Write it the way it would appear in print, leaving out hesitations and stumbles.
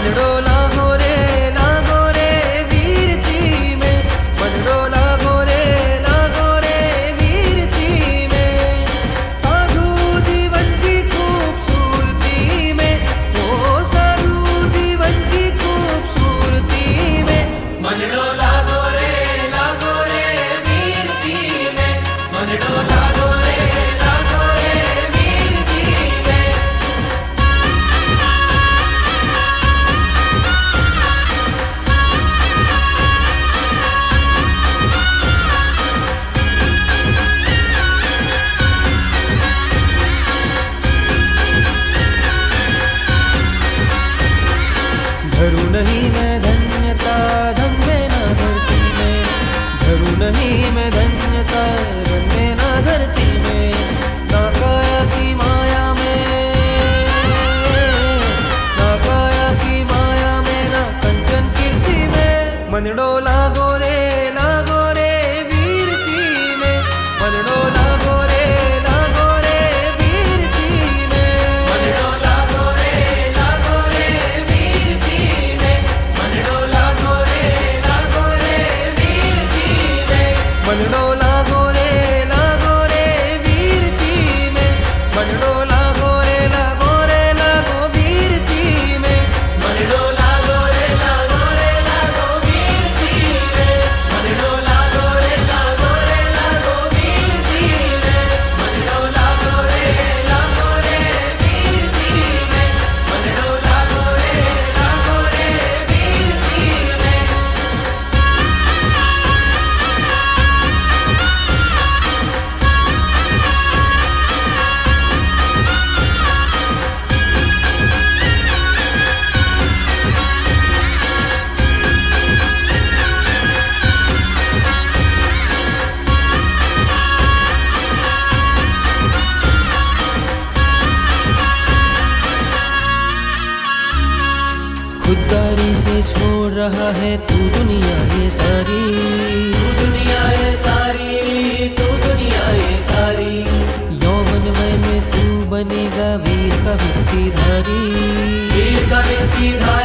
मनड़ो लागो रे वीरती में, मनड़ो लागो रे वीरती में। साधु जीवन की खूबसूरती में, ओ साधु जीवन की खूबसूरती में। मनड़ो लागो रे वीरती में, मनड़ो लागो रे वीरती में। धरू नहीं मैं धन्यता धन में ना धरती में, धरू नहीं मैं धन्यता धन में ना धरती में। ना काया की माया में, ना काया की माया में, ना कंचन कीर्ति में। मनड़ो लागो रे वीरती में, मनड़ो लागो रे वीरती में। मनड़ो लागो रे वीरती में, मनड़ो लागो रे वीरती में। मनड़ो लागो रे वीरती में, मनड़ो लागो वीरती में। मनड़ो लागो रे वीरती में, मनड़ो लागो रे वीरती में। मनड़ो लागो रे वीरती में, मनड़ो लागो रे वीरती में। खुददारी से छोड़ रहा है तू दुनिया ये सारी, तू दुनिया ये सारी, तू दुनिया ये सारी। यौवनमय में तू बनेगा वीर का वृत्तिधारी, वीर का वृत्तिधारी।